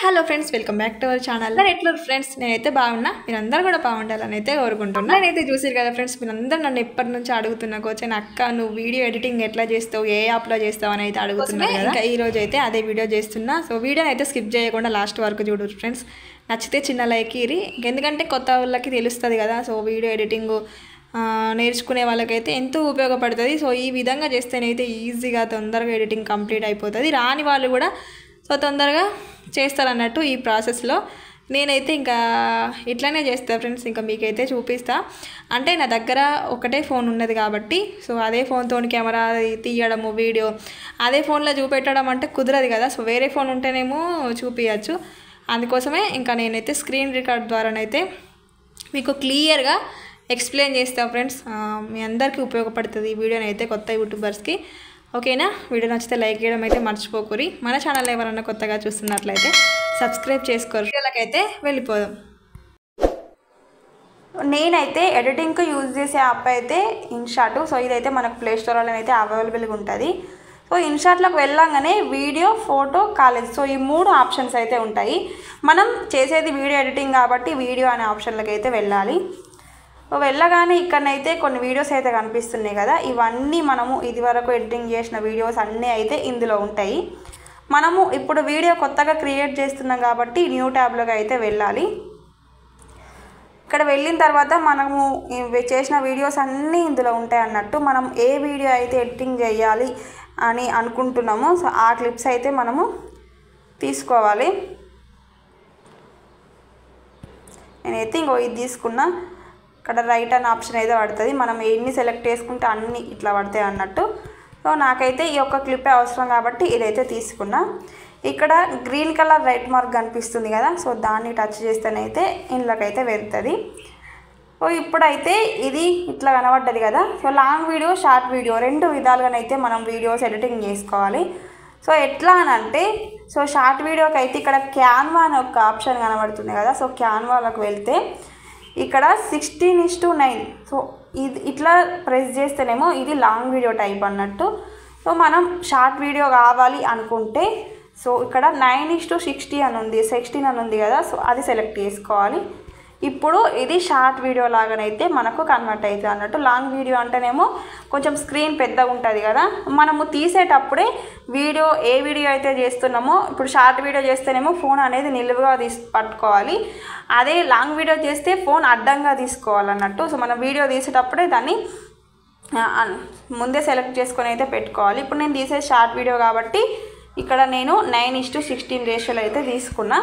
Hello friends, welcome back to our channel. ఎట్లా friends, నేనైతే బాగున్నా, మీరందరూ కూడా బాగుండాలని అయితే కోరుకుంటున్నా. నేనైతే చూసారు కదా ఫ్రెండ్స్, మీరందరూ నన్ను ఎప్పటి నుంచి అడుగుతున్నా కోచన్ అక్క నువ్వు వీడియో ఎడిటింగ్ ఎట్లా చేస్తావు, ఏ యాప్లో చేస్తావు అని అయితే అడుగుతున్నారు కదా. ఇంకా ఈ రోజు అయితే అదే వీడియో చేస్తున్నా. సో వీడియోని అయితే స్కిప్ చేయకుండా లాస్ట్ వరకు చూడరు ఫ్రెండ్స్. నచ్చితే చిన్న లైక్ ఇరి, ఎందుకంటే కొత్త వాళ్ళకి తెలుస్తుంది కదా. సో వీడియో ఎడిటింగ్ నేర్చుకునే వాళ్ళకైతే ఎంతో ఉపయోగపడుతుంది. సో ఈ విధంగా చేస్తేనైతే ఈజీగా తొందరగా ఎడిటింగ్ కంప్లీట్ అయిపోతుంది. రాని వాళ్ళు కూడా సో తొందరగా చేస్తారన్నట్టు ఈ ప్రాసెస్లో. నేనైతే ఇంకా ఇట్లానే చేస్తాను ఫ్రెండ్స్. ఇంకా మీకైతే చూపిస్తా. అంటే నా దగ్గర ఒకటే ఫోన్ ఉన్నది కాబట్టి సో అదే ఫోన్తో కెమెరా తీయడము, వీడియో అదే ఫోన్లో చూపెట్టడం అంటే కుదరదు కదా. సో వేరే ఫోన్ ఉంటేనేమో చూపించచ్చు. అందుకోసమే ఇంకా నేనైతే స్క్రీన్ రికార్డ్ ద్వారానైతే మీకు క్లియర్గా ఎక్స్ప్లెయిన్ చేస్తాను ఫ్రెండ్స్. మీ అందరికీ ఉపయోగపడుతుంది ఈ వీడియోని అయితే, కొత్త యూట్యూబర్స్కి. ఓకేనా? వీడియో నచ్చితే లైక్ చేయడం అయితే మర్చిపోకూరి. మన ఛానల్ ఎవరన్నా కొత్తగా చూస్తున్నట్లయితే సబ్స్క్రైబ్ చేసుకోరు. వీడియోలకైతే వెళ్ళిపోదాం. నేనైతే ఎడిటింగ్కి యూజ్ చేసే యాప్ అయితే ఇన్షాట్. సో ఇదైతే మనకు ప్లే స్టోర్లో అయితే అవైలబుల్గా ఉంటుంది. సో ఇన్షాట్లోకి వెళ్ళంగానే వీడియో, ఫోటో, కాలేజ్, సో ఈ 3 ఆప్షన్స్ అయితే ఉంటాయి. మనం చేసేది వీడియో ఎడిటింగ్ కాబట్టి వీడియో అనే ఆప్షన్లోకి అయితే వెళ్ళాలి. వెళ్ళగానే ఇక్కడనైతే కొన్ని వీడియోస్ అయితే కనిపిస్తున్నాయి కదా. ఇవన్నీ మనము ఇదివరకు ఎడిటింగ్ చేసిన వీడియోస్ అన్నీ అయితే ఇందులో ఉంటాయి. మనము ఇప్పుడు వీడియో కొత్తగా క్రియేట్ చేస్తున్నాం కాబట్టి న్యూ ట్యాబ్లోకి అయితే వెళ్ళాలి. ఇక్కడ వెళ్ళిన తర్వాత మనము చేసిన వీడియోస్ అన్నీ ఇందులో ఉంటాయి అన్నట్టు. మనం ఏ వీడియో అయితే ఎడిటింగ్ చేయాలి అని అనుకుంటున్నామో సో ఆ క్లిప్స్ అయితే మనము తీసుకోవాలి. నేనైతే ఇంకో ఇది తీసుకున్నా. ఇక్కడ రైట్ అనే ఆప్షన్ అయితే పడుతుంది. మనం ఎన్ని సెలెక్ట్ చేసుకుంటే అన్నీ ఇట్లా పడతాయి అన్నట్టు. సో నాకైతే ఈ ఒక్క క్లిప్పే అవసరం కాబట్టి ఇదైతే తీసుకున్నా. ఇక్కడ గ్రీన్ కలర్ రైట్ మార్క్ కనిపిస్తుంది కదా. సో దాన్ని టచ్ చేస్తేనైతే ఇందులోకైతే వెళ్తుంది. సో ఇప్పుడైతే ఇది ఇట్లా కనబడ్డది కదా. So long video, short video 2 విధాలుగానైతే మనం వీడియోస్ ఎడిటింగ్ చేసుకోవాలి. సో ఎట్లా అని అంటే, సో షార్ట్ వీడియోకి అయితే ఇక్కడ క్యాన్వా అనే ఒక ఆప్షన్ కనబడుతుంది కదా. సో క్యాన్వాలోకి వెళ్తే ఇక్కడ 16:9. సో ఇది ఇట్లా ప్రెస్ చేస్తేనేమో ఇది లాంగ్ వీడియో టైప్ అన్నట్టు. సో మనం షార్ట్ వీడియో కావాలి అనుకుంటే సో ఇక్కడ 9:60 అని ఉంది, 16 అని ఉంది కదా. సో అది సెలెక్ట్ చేసుకోవాలి. ఇప్పుడు ఇది షార్ట్ వీడియో లాగానైతే మనకు కన్వర్ట్ అవుతుంది అన్నట్టు. లాంగ్ వీడియో అంటేనేమో కొంచెం స్క్రీన్ పెద్దగా ఉంటుంది కదా. మనము తీసేటప్పుడే వీడియో ఏ వీడియో అయితే చేస్తున్నామో, ఇప్పుడు షార్ట్ వీడియో చేస్తేనేమో ఫోన్ అనేది నిలువుగా పట్టుకోవాలి. అదే లాంగ్ వీడియో చేస్తే ఫోన్ అడ్డంగా తీసుకోవాలన్నట్టు. సో మనం వీడియో తీసేటప్పుడే దాన్ని ముందే సెలెక్ట్ చేసుకొని అయితే పెట్టుకోవాలి. ఇప్పుడు నేను తీసే షార్ట్ వీడియో కాబట్టి ఇక్కడ నేను 9:16 రేషియోలో అయితే తీసుకున్నా.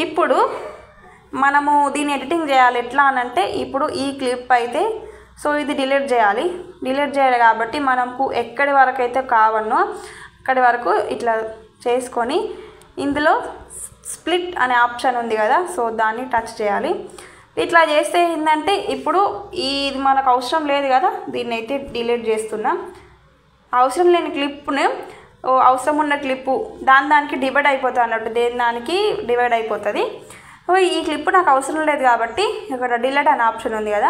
ఇప్పుడు మనము దీన్ని ఎడిటింగ్ చేయాలి. ఎట్లా అనంటే, ఇప్పుడు ఈ క్లిప్ అయితే సో ఇది డిలీట్ చేయాలి. డిలీట్ చేయాలి కాబట్టి మనకు ఎక్కడి వరకు అయితే కావన్నో అక్కడి వరకు ఇట్లా చేసుకొని ఇందులో స్ప్లిట్ అనే ఆప్షన్ ఉంది కదా. సో దాన్ని టచ్ చేయాలి. ఇట్లా చేస్తే ఏంటంటే ఇప్పుడు ఇది మనకు అవసరం లేదు కదా. దీన్ని అయితే డిలీట్ చేస్తున్నా. అవసరం లేని క్లిప్ను అవసరం ఉన్న క్లిప్పు దానికి డివైడ్ అయిపోతుంది అన్నట్టు. దానికి డివైడ్ అయిపోతుంది. సో ఈ క్లిప్ నాకు అవసరం లేదు కాబట్టి ఇక్కడ డిలీట్ అనే ఆప్షన్ ఉంది కదా.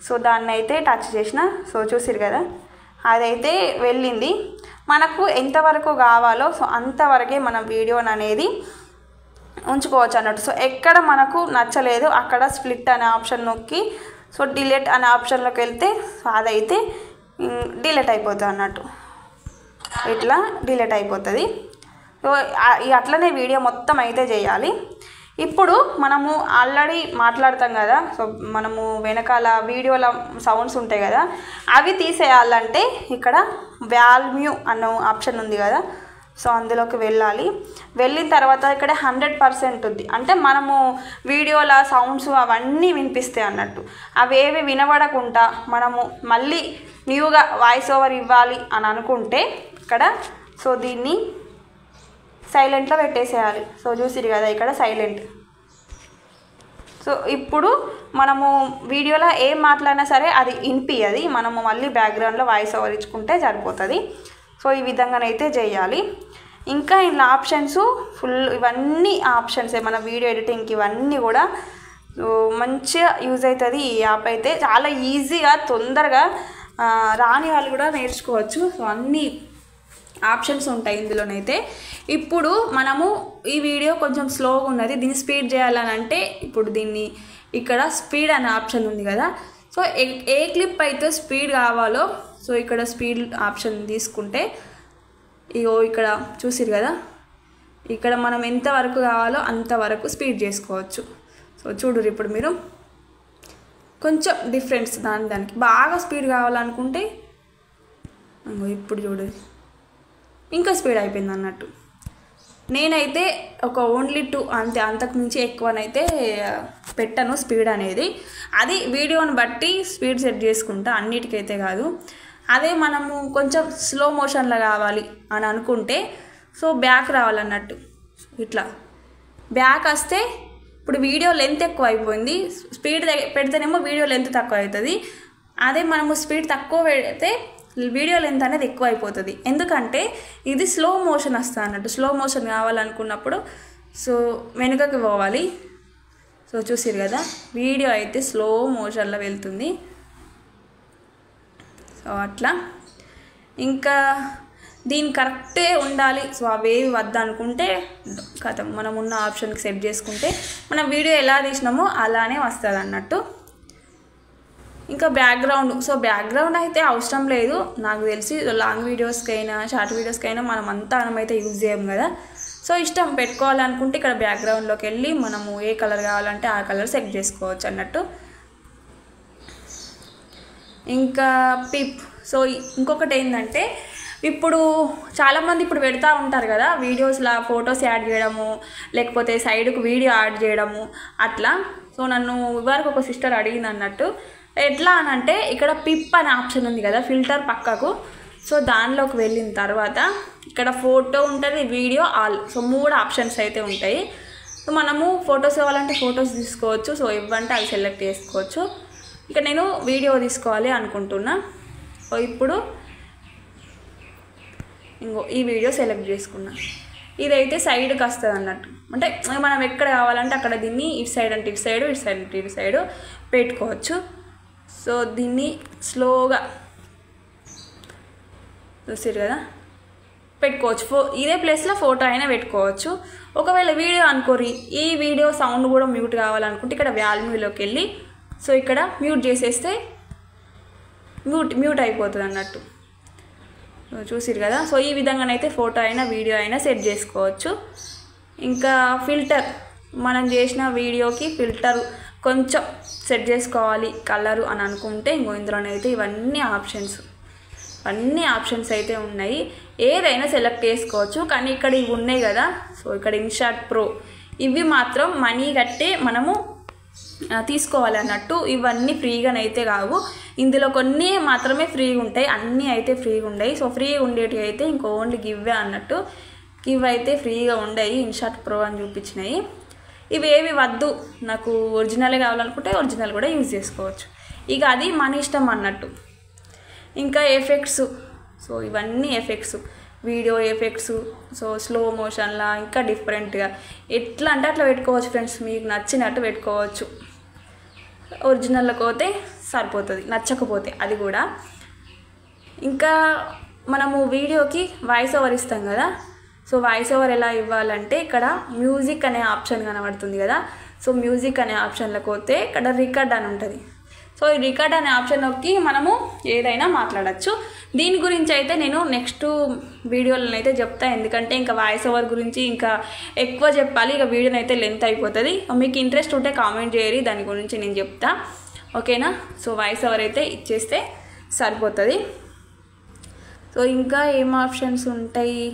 సో దాన్ని అయితే టచ్ చేసిన. సో చూసిరు కదా, అదైతే వెళ్ళింది. మనకు ఎంతవరకు కావాలో సో అంతవరకే మనం వీడియోని అనేది ఉంచుకోవచ్చు అన్నట్టు. సో ఎక్కడ మనకు నచ్చలేదు అక్కడ స్ప్లిట్ అనే ఆప్షన్ నొక్కి సో డిలీట్ అనే ఆప్షన్లోకి వెళ్తే సో అదైతే డిలీట్ అయిపోతుంది అన్నట్టు. ఇట్లా డిలీట్ అయిపోతుంది. సో అట్లనే వీడియో మొత్తం అయితే చేయాలి. ఇప్పుడు మనము ఆల్రెడీ మాట్లాడతాం కదా. సో మనము వెనకాల వీడియోల సౌండ్స్ ఉంటాయి కదా, అవి తీసేయాలంటే ఇక్కడ వాల్యూమ్ అన్న ఆప్షన్ ఉంది కదా. సో అందులోకి వెళ్ళాలి. వెళ్ళిన తర్వాత ఇక్కడ 100% ఉంది. అంటే మనము వీడియోల సౌండ్స్ అవన్నీ వినిపిస్తాయి అన్నట్టు. అవేవి వినబడకుండా మనము మళ్ళీ న్యూగా వాయిస్ ఓవర్ ఇవ్వాలి అని అనుకుంటే ఇక్కడ సో దీన్ని సైలెంట్లో పెట్టేసేయాలి. సో చూసిరు కదా ఇక్కడ సైలెంట్. సో ఇప్పుడు మనము వీడియోలో ఏం మాట్లాడినా సరే అది వినిపించదు. మనము మళ్ళీ బ్యాక్గ్రౌండ్లో వాయిస్ ఓవర్ ఇచ్చుకుంటే సరిపోతుంది. సో ఈ విధంగానైతే చేయాలి. ఇంకా ఇలా ఆప్షన్స్ ఫుల్ ఇవన్నీ ఆప్షన్సే మన వీడియో ఎడిటింగ్కి. ఇవన్నీ కూడా మంచిగా యూజ్ అవుతుంది ఈ యాప్ అయితే. చాలా ఈజీగా తొందరగా రాని వాళ్ళు కూడా నేర్చుకోవచ్చు. సో అన్నీ ఆప్షన్స్ ఉంటాయి ఇందులోనైతే. ఇప్పుడు మనము ఈ వీడియో కొంచెం స్లోగా ఉన్నది, దీన్ని స్పీడ్ చేయాలని అంటే ఇప్పుడు దీన్ని ఇక్కడ స్పీడ్ అనే ఆప్షన్ ఉంది కదా, సో ఏ క్లిప్ అయితే స్పీడ్ కావాలో సో ఇక్కడ స్పీడ్ ఆప్షన్ తీసుకుంటే ఇగో ఇక్కడ చూసిరు కదా, ఇక్కడ మనం ఎంతవరకు కావాలో అంతవరకు స్పీడ్ చేసుకోవచ్చు. సో చూడరు ఇప్పుడు మీరు కొంచెం డిఫరెన్స్ దానికి బాగా స్పీడ్ కావాలనుకుంటే ఇప్పుడు చూడరు ఇంకా స్పీడ్ అయిపోయింది అన్నట్టు. నేనైతే ఒక ఓన్లీ 2 అంతే, అంతకు మించి ఎక్కువనైతే పెట్టను స్పీడ్ అనేది. అది వీడియోని బట్టి స్పీడ్ సెట్ చేసుకుంటా, అన్నిటికైతే కాదు. అదే మనము కొంచెం స్లో మోషన్లో కావాలి అని అనుకుంటే సో బ్యాక్ రావాలన్నట్టు, ఇట్లా బ్యాక్ వస్తే ఇప్పుడు వీడియో లెంత్ ఎక్కువ అయిపోయింది, స్పీడ్ పెడితేనేమో వీడియో లెంత్ తక్కువ అవుతుంది. అదే మనము స్పీడ్ తక్కువ పెడితే వీడియో లెంత్ అనేది ఎక్కువ అయిపోతుంది. ఎందుకంటే ఇది స్లో మోషన్ వస్తుంది అన్నట్టు. స్లో మోషన్ కావాలనుకున్నప్పుడు సో వెనుకకి పోవాలి. సో చూసిరు కదా, వీడియో అయితే స్లో మోషన్లో వెళ్తుంది. సో అట్లా ఇంకా దీని కరెక్టే ఉండాలి. సో అవేవి వద్దనుకుంటే కథ మనం ఉన్న ఆప్షన్కి సెట్ చేసుకుంటే మనం వీడియో ఎలా తీసినామో అలానే వస్తుంది అన్నట్టు. ఇంకా బ్యాక్గ్రౌండ్, సో బ్యాక్గ్రౌండ్ అయితే అవసరం లేదు నాకు తెలిసి. లాంగ్ వీడియోస్కైనా షార్ట్ వీడియోస్కైనా మనం అంతా అయితే యూజ్ చేయం కదా. సో ఇష్టం పెట్టుకోవాలనుకుంటే ఇక్కడ బ్యాక్గ్రౌండ్లోకి వెళ్ళి మనము ఏ కలర్ కావాలంటే ఆ కలర్ సెట్ చేసుకోవచ్చు అన్నట్టు. ఇంకా పిప్, సో ఇంకొకటి ఏంటంటే ఇప్పుడు చాలామంది ఇప్పుడు పెడతా ఉంటారు కదా వీడియోస్లో ఫొటోస్ యాడ్ చేయడము, లేకపోతే సైడ్కు వీడియో యాడ్ చేయడము అట్లా. సో నన్ను ఇవరకు ఒక సిస్టర్ అడిగింది అన్నట్టు, ఎట్లా అని అంటే ఇక్కడ పిప్ అనే ఆప్షన్ ఉంది కదా ఫిల్టర్ పక్కకు. సో దానిలోకి వెళ్ళిన తర్వాత ఇక్కడ ఫోటో ఉంటుంది, వీడియో, ఆల్. సో 3 ఆప్షన్స్ అయితే ఉంటాయి. సో మనము ఫొటోస్ కావాలంటే ఫొటోస్ తీసుకోవచ్చు, సో ఇవ్వంటే అవి సెలెక్ట్ చేసుకోవచ్చు. ఇక నేను వీడియో తీసుకోవాలి అనుకుంటున్నా. సో ఇప్పుడు ఇంకో ఈ వీడియో సెలెక్ట్ చేసుకున్నా. ఇదైతే సైడ్కి వస్తుంది అన్నట్టు, అంటే మనం ఎక్కడ కావాలంటే అక్కడ దీన్ని ఇటు సైడ్ అంటే ఇటు సైడు, ఇటు సైడ్ అంటే ఇటు సైడు పెట్టుకోవచ్చు. సో దీన్ని స్లోగా చూసారు కదా పెట్టుకోవచ్చు. ఇదే ప్లేస్లో ఫోటో అయినా పెట్టుకోవచ్చు. ఒకవేళ వీడియో అనుకోరి ఈ వీడియో సౌండ్ కూడా మ్యూట్ కావాలనుకుంటే ఇక్కడ వాల్యూలోకి వెళ్ళి సో ఇక్కడ మ్యూట్ చేసేస్తే మ్యూట్ అయిపోతుంది అన్నట్టు. చూసిరు కదా, సో ఈ విధంగానైతే ఫోటో అయినా వీడియో అయినా సెట్ చేసుకోవచ్చు. ఇంకా ఫిల్టర్, మనం చేసిన వీడియోకి ఫిల్టర్ కొంచెం సెట్ చేసుకోవాలి కలరు అని అనుకుంటే ఇంకో ఇందులోనైతే ఇవన్నీ ఆప్షన్స్ అయితే ఉన్నాయి. ఏదైనా సెలెక్ట్ చేసుకోవచ్చు. కానీ ఇక్కడ ఇవి ఉన్నాయి కదా, సో ఇక్కడ ఇన్షాట్ ప్రో ఇవి మాత్రం మనీ కట్టే మనము తీసుకోవాలి అన్నట్టు. ఇవన్నీ ఫ్రీగానైతే కావు, ఇందులో కొన్ని మాత్రమే ఫ్రీగా ఉంటాయి, అన్నీ అయితే ఫ్రీగా ఉండవు. సో ఫ్రీగా ఉండేటివి అయితే ఇంకో ఓన్లీ గివ్వే అన్నట్టు. గివ్ అయితే ఫ్రీగా ఉండవు, ఇన్షాట్ ప్రో అని చూపించినాయి. ఇవేవి వద్దు నాకు ఒరిజినల్ కావాలనుకుంటే ఒరిజినల్ కూడా యూజ్ చేసుకోవచ్చు. ఇక అది మన ఇష్టం అన్నట్టు. ఇంకా ఎఫెక్ట్స్, సో ఇవన్నీ effects, video effects, so slow మోషన్లా ఇంకా డిఫరెంట్గా ఎట్లా అంటే అట్లా పెట్టుకోవచ్చు ఫ్రెండ్స్, మీకు నచ్చినట్టు పెట్టుకోవచ్చు. ఒరిజినల్లోకి పోతే సరిపోతుంది, నచ్చకపోతే అది కూడా. ఇంకా మనము వీడియోకి వాయిస్ ఓవర్ ఇస్తాం కదా, సో వాయిస్ ఓవర్ ఎలా ఇవ్వాలంటే ఇక్కడ మ్యూజిక్ అనే ఆప్షన్ కనబడుతుంది కదా, సో మ్యూజిక్ అనే ఆప్షన్లోకి పోతే ఇక్కడ రికార్డ్ అని ఉంటుంది. సో ఈ రికార్డ్ అనే ఆప్షన్లోకి మనము ఏదైనా మాట్లాడచ్చు. దీని గురించి అయితే నేను నెక్స్ట్ వీడియోలో అయితే చెప్తాను, ఎందుకంటే ఇంకా వాయిస్ ఓవర్ గురించి ఇంకా ఎక్కువ చెప్పాలి, ఇక వీడియోని అయితే లెంత్ అయిపోతుంది. మీకు ఇంట్రెస్ట్ ఉంటే కామెంట్ చేయరి, దాని గురించి నేను చెప్తా, ఓకేనా. సో వాయిస్ ఓవర్ అయితే ఇచ్చేస్తే సరిపోతుంది. సో ఇంకా ఏం ఆప్షన్స్ ఉంటాయి,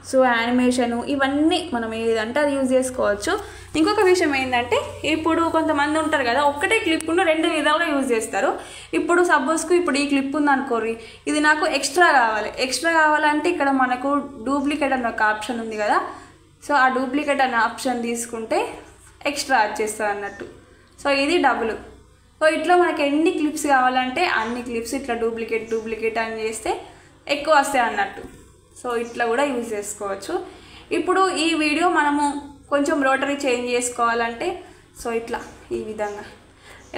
సో యానిమేషను, ఇవన్నీ మనం ఏదంటే అది యూజ్ చేసుకోవచ్చు. ఇంకొక విషయం ఏంటంటే ఇప్పుడు కొంతమంది ఉంటారు కదా ఒక్కటే క్లిప్ను 2 విధాలుగా యూజ్ చేస్తారు. ఇప్పుడు సపోజ్కు ఇప్పుడు ఈ క్లిప్ ఉంది అనుకోరి, ఇది నాకు ఎక్స్ట్రా కావాలంటే ఇక్కడ మనకు డూప్లికేట్ అనే ఒక ఆప్షన్ ఉంది కదా, సో ఆ డూప్లికేట్ అనే ఆప్షన్ తీసుకుంటే ఎక్స్ట్రా యాడ్ చేస్తారు అన్నట్టు. సో ఇది డబుల్. సో ఇట్లా మనకి ఎన్ని క్లిప్స్ కావాలంటే అన్ని క్లిప్స్ ఇట్లా డూప్లికేట్ అని చేస్తే ఎక్కువ వస్తాయి అన్నట్టు. సో ఇట్లా కూడా యూజ్ చేసుకోవచ్చు. ఇప్పుడు ఈ వీడియో మనము కొంచెం రోటరీ చేంజ్ చేసుకోవాలంటే సో ఇట్లా ఈ విధంగా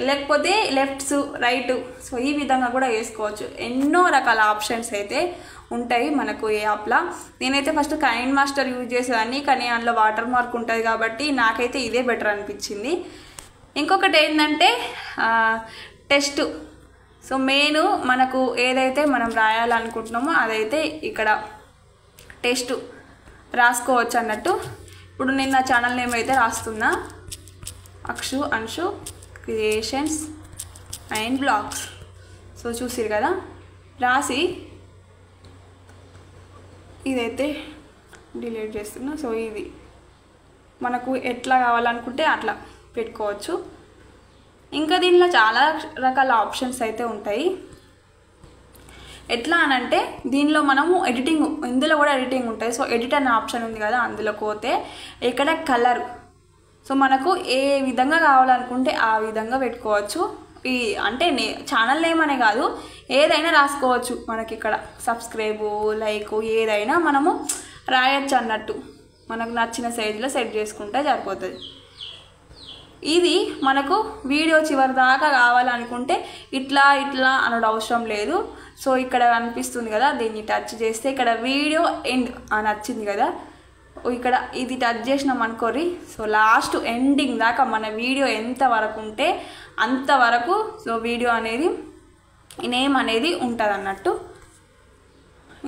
లేకపోతే లెఫ్ట్స్ రైట్. సో ఈ విధంగా కూడా వేసుకోవచ్చు. ఎన్నో రకాల ఆప్షన్స్ అయితే ఉంటాయి మనకు ఈ యాప్లో. నేనైతే ఫస్ట్ కైన్ మాస్టర్ యూజ్ చేసేదాన్ని, కానీ అందులో వాటర్ మార్క్ ఉంటుంది కాబట్టి నాకైతే ఇదే బెటర్ అనిపించింది. ఇంకొకటి ఏంటంటే టెస్ట్. సో మెయిన్ మనకు ఏదైతే మనం రాయాలనుకుంటున్నామో అదైతే ఇక్కడ టెస్ట్ రాసుకోవచ్చు అన్నట్టు. ఇప్పుడు నేను నా ఛానల్ నేమ్ అయితే రాస్తున్నా, Anshu creations and blogs. So చూసిరు కదా, రాసి ఇదైతే డిలీట్ చేస్తున్నా. సో ఇది మనకు ఎట్లా కావాలనుకుంటే అట్లా పెట్టుకోవచ్చు. ఇంకా దీనిలో చాలా రకాల ఆప్షన్స్ అయితే ఉంటాయి. ఎట్లా అనంటే దీనిలో మనము ఎడిటింగ్, ఇందులో కూడా ఎడిటింగ్ ఉంటుంది. సో ఎడిట్ అనే ఆప్షన్ ఉంది కదా, అందులో పోతే ఇక్కడ కలర్. సో మనకు ఏ విధంగా కావాలనుకుంటే ఆ విధంగా పెట్టుకోవచ్చు. ఈ అంటే ఛానల్ నేమ్ అనే కాదు, ఏదైనా రాసుకోవచ్చు. మనకి ఇక్కడ సబ్స్క్రైబు, లైక్ ఏదైనా మనము రాయొచ్చు అన్నట్టు. మనకు నచ్చిన సైజులో సెట్ చేసుకుంటే సరిపోతుంది. ఇది మనకు వీడియో చివరి దాకా కావాలనుకుంటే ఇట్లా అనడం అవసరం లేదు. సో ఇక్కడ అనిపిస్తుంది కదా, దీన్ని టచ్ చేస్తే ఇక్కడ వీడియో ఎండ్ అని వచ్చింది కదా, ఇక్కడ ఇది టచ్ చేసినాం అనుకోరి. సో లాస్ట్ ఎండింగ్ దాకా మన వీడియో ఎంత వరకు ఉంటే అంతవరకు సో వీడియో అనేది నేమ్ అనేది ఉంటుంది అన్నట్టు.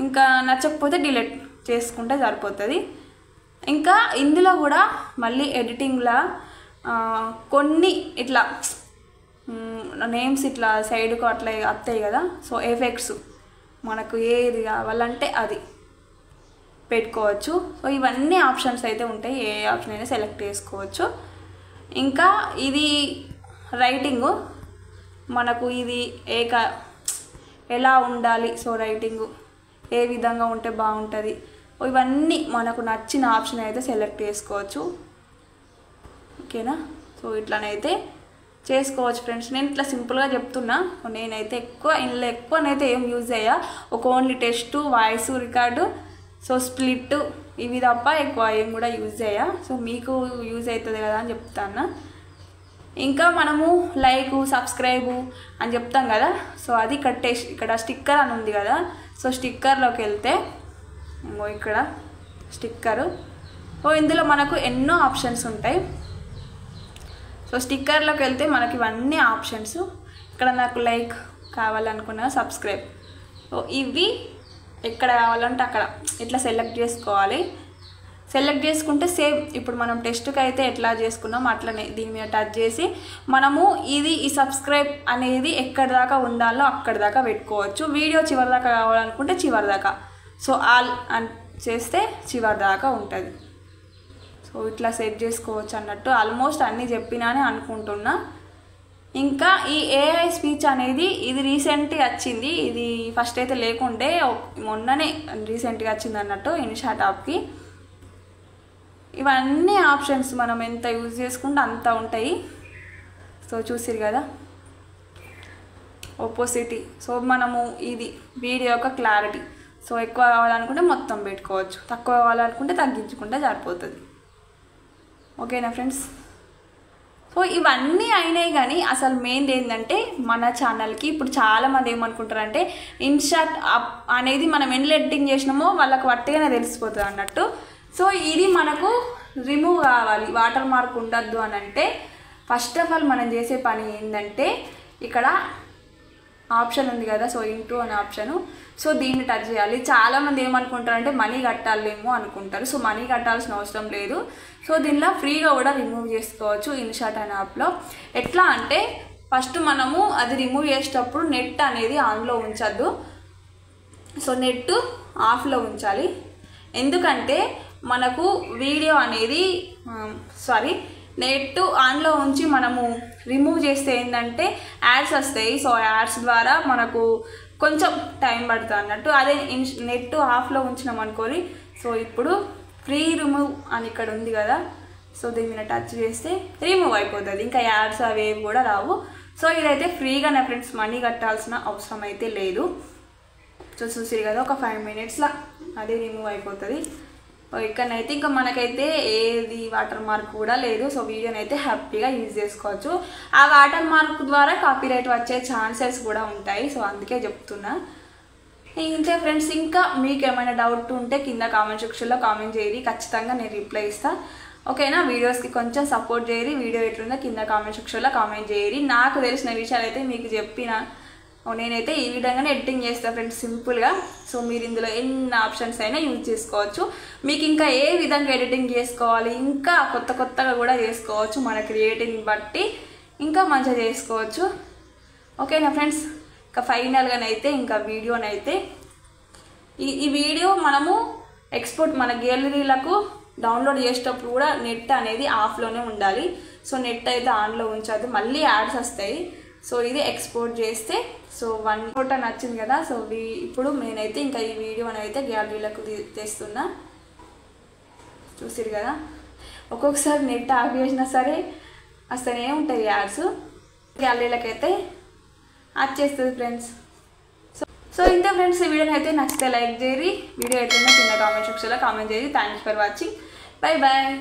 ఇంకా నచ్చకపోతే డిలీట్ చేసుకుంటే సరిపోతుంది. ఇంకా ఇందులో కూడా మళ్ళీ ఎడిటింగ్లో కొన్ని ఇట్లా నేమ్స్ ఇట్లా సైడ్కు అట్లా వస్తాయి కదా. సో ఎఫెక్ట్స్ మనకు ఏది కావాలంటే అది పెట్టుకోవచ్చు. సో ఇవన్నీ ఆప్షన్స్ అయితే ఉంటాయి, ఏ ఆప్షన్ అయినా సెలెక్ట్ చేసుకోవచ్చు. ఇంకా ఇది రైటింగు మనకు ఇది ఎలా ఉండాలి, సో రైటింగు ఏ విధంగా ఉంటే బాగుంటుంది, ఇవన్నీ మనకు నచ్చిన ఆప్షన్ అయితే సెలెక్ట్ చేసుకోవచ్చు. ఓకేనా. సో ఇట్లనైతే చేసుకోవచ్చు ఫ్రెండ్స్. నేను ఇట్లా సింపుల్గా చెప్తున్నా. నేనైతే ఎక్కువనైతే ఏం యూజ్ అయ్యా, ఒక only test, voice record, so split, ఇవి తప్ప ఎక్కువ ఏం కూడా యూజ్ అయ్యా. సో మీకు యూజ్ అవుతుంది కదా అని చెప్తాను. ఇంకా మనము లైక్, సబ్స్క్రైబు అని చెప్తాం కదా. సో అది ఇక్కడ స్టిక్కర్ అని ఉంది కదా. సో స్టిక్కర్లోకి వెళ్తే ఇక్కడ స్టిక్కరు. సో ఇందులో మనకు ఎన్నో ఆప్షన్స్ ఉంటాయి. సో స్టిక్కర్లోకి వెళ్తే మనకి ఇవన్నీ ఆప్షన్స్. ఇక్కడ నాకు లైక్ కావాలనుకున్నా, సబ్స్క్రైబ్, సో ఇవి ఎక్కడ కావాలంటే అక్కడ ఇట్లా సెలెక్ట్ చేసుకోవాలి. సెలెక్ట్ చేసుకుంటే సేమ్ ఇప్పుడు మనం టెస్ట్కి అయితే ఎట్లా చేసుకున్నాం అట్లనే దీని మీద టచ్ చేసి మనము ఈ సబ్స్క్రైబ్ అనేది ఎక్కడి దాకా ఉండాలో అక్కడి దాకా పెట్టుకోవచ్చు. వీడియో చివరి దాకా కావాలనుకుంటే చివరి దాకా, సో ఆల్ అని చేస్తే చివరి దాకా ఉంటుంది. సో ఇట్లా సెట్ చేసుకోవచ్చు అన్నట్టు. ఆల్మోస్ట్ అన్నీ చెప్పినానే అనుకుంటున్నా. ఇంకా ఈ ఏఐ స్పీచ్ అనేది ఇది రీసెంట్గా వచ్చింది. ఇది ఫస్ట్ అయితే లేకుండే, మొన్ననే రీసెంట్గా వచ్చింది అన్నట్టు ఇన్షాట్ యాప్కి. ఇవన్నీ ఆప్షన్స్ మనం ఎంత యూజ్ చేసుకుంటే అంత ఉంటాయి. సో చూసిరు కదా, ఒపోసిటీ. సో మనము ఇది వీడియో యొక్క క్లారిటీ. సో ఎక్కువ కావాలనుకుంటే మొత్తం పెట్టుకోవచ్చు, తక్కువ కావాలనుకుంటే తగ్గించుకుంటే సరిపోతుంది. ఓకేనా ఫ్రెండ్స్. సో ఇవన్నీ అయినాయి. కానీ అసలు మెయిన్ ఏంటంటే మన ఛానల్కి ఇప్పుడు చాలామంది ఏమనుకుంటారంటే ఇన్షాట్ అప్ అనేది మనం ఎన్ని ఎడిటింగ్ చేసినామో వాళ్ళకి వట్టిగానే తెలిసిపోతుంది అన్నట్టు. సో ఇది మనకు రిమూవ్ కావాలి, వాటర్ మార్క్ ఉండద్దు అని అంటే ఫస్ట్ ఆఫ్ ఆల్ మనం చేసే పని ఏంటంటే ఇక్కడ ఆప్షన్ ఉంది కదా, సో ఇంటూ అనే ఆప్షను. సో దీన్ని టచ్ చేయాలి. చాలామంది ఏమనుకుంటారంటే మనీ కట్టాలేమో అనుకుంటారు. సో మనీ కట్టాల్సిన అవసరం లేదు. సో దీనిలో ఫ్రీగా కూడా రిమూవ్ చేసుకోవచ్చు ఇన్షాట్ అనే యాప్లో. ఎట్లా అంటే ఫస్ట్ మనము అది రిమూవ్ చేసేటప్పుడు నెట్ అనేది ఆన్లో ఉంచద్దు. సో నెట్ ఆఫ్లో ఉంచాలి. ఎందుకంటే మనకు వీడియో అనేది నెట్ ఆన్లో ఉంచి మనము రిమూవ్ చేస్తే ఏంటంటే యాడ్స్ వస్తాయి. సో యాడ్స్ ద్వారా మనకు కొంచెం టైం పడుతుంది అన్నట్టు. అదే నెట్ ఆఫ్లో ఉంచినాం అనుకోని, సో ఇప్పుడు ఫ్రీ రిమూవ్ అని ఇక్కడ ఉంది కదా, సో దీని మీద టచ్ చేస్తే రిమూవ్ అయిపోతుంది. ఇంకా యాడ్స్ అవి కూడా రావు. సో ఇదైతే ఫ్రీగానే ఫ్రెండ్స్, మనీ కట్టాల్సిన అవసరం అయితే లేదు. సో చూసిరు కదా, ఒక 5 minutesలో అదే రిమూవ్ అయిపోతుంది. ఇక్కడనైతే ఇంకా మనకైతే ఏది వాటర్ మార్క్ కూడా లేదు. సో వీడియోని అయితే హ్యాపీగా యూజ్ చేసుకోవచ్చు. ఆ వాటర్ మార్క్ ద్వారా కాపీరైట్ వచ్చే ఛాన్సెస్ కూడా ఉంటాయి. సో అందుకే చెప్తున్నా. ఇంతే ఫ్రెండ్స్, ఇంకా మీకు ఏమైనా డౌట్ ఉంటే కింద కామెంట్ సెక్షన్లో కామెంట్ చేయరి, ఖచ్చితంగా నేను రిప్లై ఇస్తాను. ఓకేనా? వీడియోస్కి కొంచెం సపోర్ట్ చేయరి. వీడియో ఎట్లుందో కింద కామెంట్ సెక్షన్లో కామెంట్ చేయరి. నాకు తెలిసిన విషయాలు అయితే మీకు చెప్పిన నేనైతే ఈ విధంగానే ఎడిటింగ్ చేస్తాను ఫ్రెండ్స్, సింపుల్గా. సో మీరు ఇందులో ఎన్ని ఆప్షన్స్ అయినా యూజ్ చేసుకోవచ్చు. మీకు ఇంకా ఏ విధంగా ఎడిటింగ్ చేసుకోవాలి, ఇంకా కొత్తగా కూడా చేసుకోవచ్చు. మన క్రియేటివ్ని బట్టి ఇంకా మంచిగా చేసుకోవచ్చు. ఓకేనా ఫ్రెండ్స్? ఇంకా ఫైనల్గానైతే ఇంకా వీడియోనైతే ఈ వీడియో మనము ఎక్స్పోర్ట్ మన గ్యాలరీలకు డౌన్లోడ్ చేసేటప్పుడు కూడా నెట్ అనేది ఆఫ్లోనే ఉండాలి. సో నెట్ అయితే ఆన్లో ఉంచద్దు, మళ్ళీ యాడ్స్ వస్తాయి. సో ఇది ఎక్స్పోర్ట్ చేస్తే సో 1 ఫోటో నచ్చింది కదా. సో ఇప్పుడు నేనైతే ఇంకా ఈ వీడియోని అయితే గ్యాలరీలకు తెస్తున్నా. చూసిరు కదా, ఒక్కొక్కసారి నెట్ ఆఫ్ చేసినా సరే వస్తూనే ఉంటాయి యాడ్స్. గ్యాలరీలకైతే వచ్చేస్తుంది ఫ్రెండ్స్. సో ఇంతే ఫ్రెండ్స్, ఈ వీడియోని అయితే నచ్చితే లైక్ చేయరి. వీడియో అయితే కింద కామెంట్ సెక్షన్లో కామెంట్ చేయరి. Thanks for watching. Bye bye.